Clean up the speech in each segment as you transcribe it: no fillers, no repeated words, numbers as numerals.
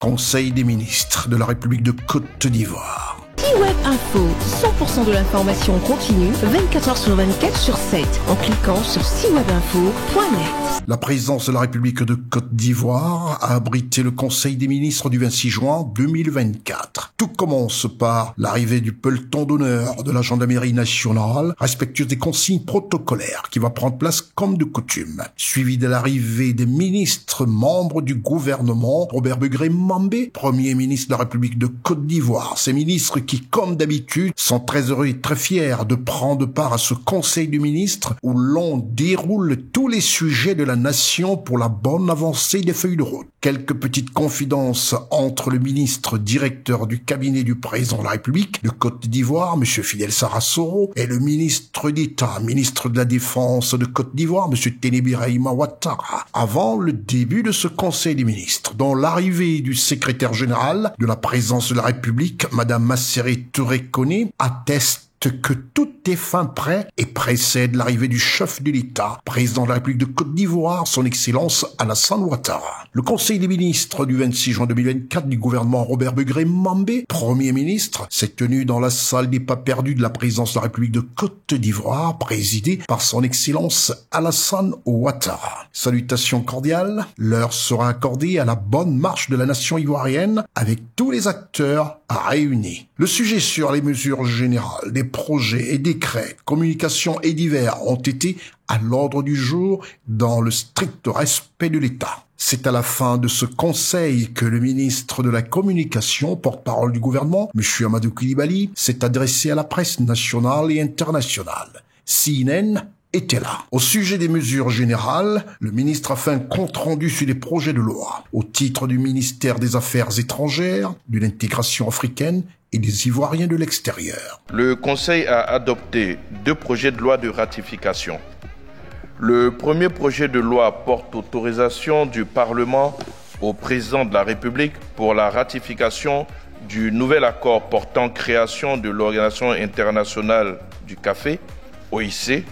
Conseil des ministres de la République de Côte d'Ivoire. Web Info, 100% de l'information continue, 24 h sur 24 sur 7, en cliquant sur siwebinfo.net. La présidence de la République de Côte d'Ivoire a abrité le Conseil des ministres du 26 juin 2024. Tout commence par l'arrivée du peloton d'honneur de la gendarmerie nationale, respectueuse des consignes protocolaires, qui va prendre place comme de coutume. Suivi de l'arrivée des ministres membres du gouvernement, Robert Begré-Mambé, Premier ministre de la République de Côte d'Ivoire. Ces ministres qui, comme d'habitude, sont très heureux et très fiers de prendre part à ce Conseil des ministres où l'on déroule tous les sujets de la nation pour la bonne avancée des feuilles de route. Quelques petites confidences entre le ministre directeur du cabinet du président de la République de Côte d'Ivoire, M. Fidel Sarasoro, et le ministre d'État, ministre de la Défense de Côte d'Ivoire, M. Tenebi Rahima Ouattara, avant le début de ce Conseil des ministres, dont l'arrivée du secrétaire général de la présidence de la République, Mme Masséré Touré-Koné, atteste que tout est fin prêt et précède l'arrivée du chef de l'État, président de la République de Côte d'Ivoire, son Excellence Alassane Ouattara. Le Conseil des ministres du 26 juin 2024 du gouvernement Robert Begré-Mambé, Premier ministre, s'est tenu dans la salle des pas perdus de la présidence de la République de Côte d'Ivoire, présidée par son Excellence Alassane Ouattara. Salutations cordiales, l'heure sera accordée à la bonne marche de la nation ivoirienne avec tous les acteurs réunis. Le sujet sur les mesures générales des projets et décrets, communications et divers ont été à l'ordre du jour dans le strict respect de l'État. C'est à la fin de ce conseil que le ministre de la Communication, porte-parole du gouvernement, M. Amadou Coulibaly, s'est adressé à la presse nationale et internationale. CNN était là. Au sujet des mesures générales, le ministre a fait un compte-rendu sur les projets de loi au titre du ministère des Affaires étrangères, de l'intégration africaine et des Ivoiriens de l'extérieur. Le Conseil a adopté 2 projets de loi de ratification. Le premier projet de loi porte autorisation du Parlement au président de la République pour la ratification du nouvel accord portant création de l'Organisation internationale du café, OIC.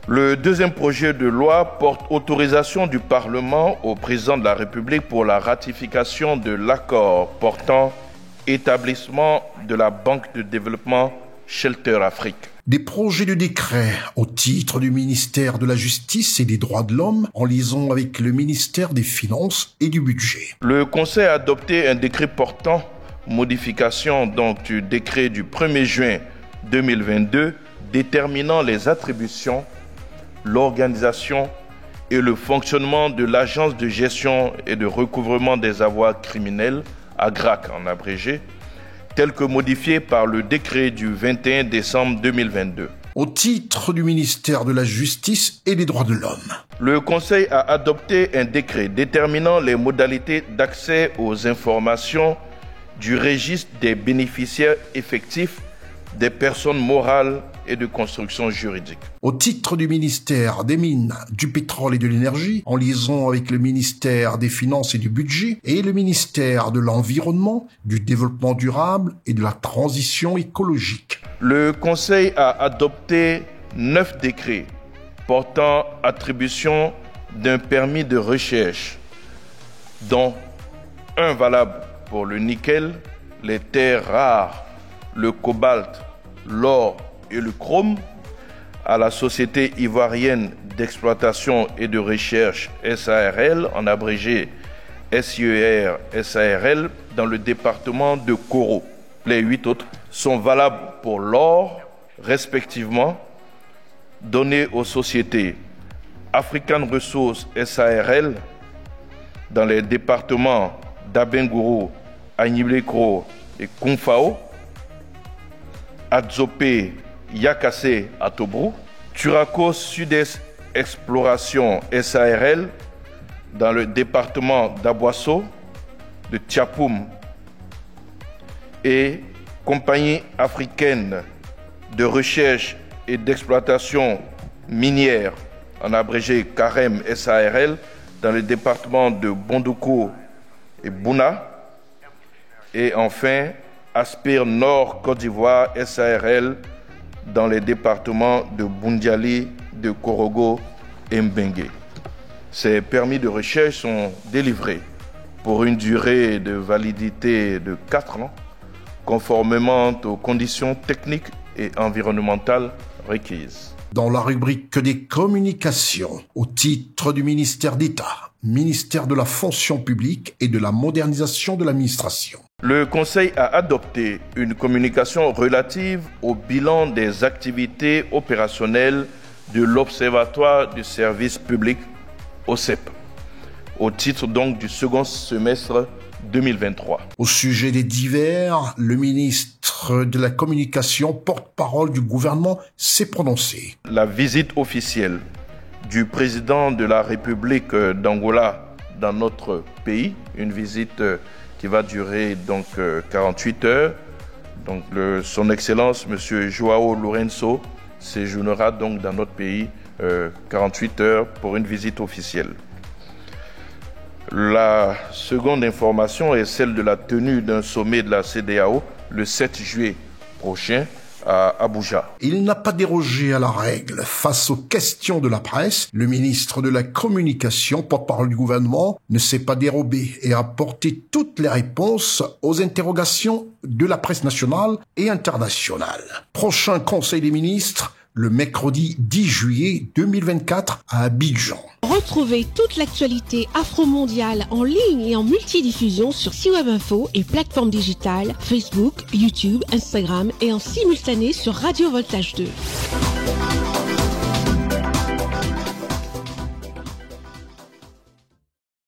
Le deuxième projet de loi porte autorisation du Parlement au président de la République pour la ratification de l'accord portant établissement de la Banque de développement Shelter Afrique. Des projets de décret au titre du ministère de la Justice et des Droits de l'Homme en liaison avec le ministère des Finances et du Budget. Le Conseil a adopté un décret portant modification du décret du 1er juin 2022 déterminant les attributions, l'organisation et le fonctionnement de l'Agence de gestion et de recouvrement des avoirs criminels, AGRAC en abrégé, tel que modifié par le décret du 21 décembre 2022. Au titre du ministère de la Justice et des Droits de l'Homme. Le Conseil a adopté un décret déterminant les modalités d'accès aux informations du registre des bénéficiaires effectifs des personnes morales et de construction juridique. Au titre du ministère des Mines, du Pétrole et de l'Énergie, en liaison avec le ministère des Finances et du Budget et le ministère de l'Environnement, du Développement durable et de la Transition écologique. Le Conseil a adopté 9 décrets portant attribution d'un permis de recherche, dont un valable pour le nickel, les terres rares, le cobalt, l'or et le chrome, à la Société ivoirienne d'exploitation et de recherche SARL, en abrégé SIER SARL, dans le département de Koro. Les 8 autres sont valables pour l'or, respectivement, donné aux sociétés African Resources SARL, dans les départements d'Abengourou, Agniblekro et Koumfao, Adzopé, Yakassé à Tobrou, Turaco Sud-Est Exploration SARL dans le département d'Aboasso, de Tiapoum et Compagnie africaine de recherche et d'exploitation minière, en abrégé CAREM SARL, dans le département de Bondoukou et Bouna, et enfin Aspire Nord Côte d'Ivoire SARL dans les départements de Boundiali, de Korogo et Mbengue. Ces permis de recherche sont délivrés pour une durée de validité de 4 ans, conformément aux conditions techniques et environnementales requises. Dans la rubrique des communications, au titre du ministère d'État, ministère de la fonction publique et de la modernisation de l'administration. Le Conseil a adopté une communication relative au bilan des activités opérationnelles de l'Observatoire du service public, OSEP, au titre donc du second semestre 2023. Au sujet des divers, le ministre de la Communication, porte-parole du gouvernement, s'est prononcé. La visite officielle du président de la République d'Angola dans notre pays, une visite qui va durer donc 48 heures. Donc son Excellence, M. Joao Lourenço, séjournera donc dans notre pays 48 heures pour une visite officielle. La seconde information est celle de la tenue d'un sommet de la CEDEAO le 7 juillet prochain à Abuja. Il n'a pas dérogé à la règle. Face aux questions de la presse, le ministre de la Communication, porte-parole du gouvernement, ne s'est pas dérobé et a apporté toutes les réponses aux interrogations de la presse nationale et internationale. Prochain Conseil des ministres, le mercredi 10 juillet 2024 à Abidjan. Retrouvez toute l'actualité afro-mondiale en ligne et en multidiffusion sur C-Web Info et plateformes digitales, Facebook, YouTube, Instagram et en simultané sur Radio Voltage 2.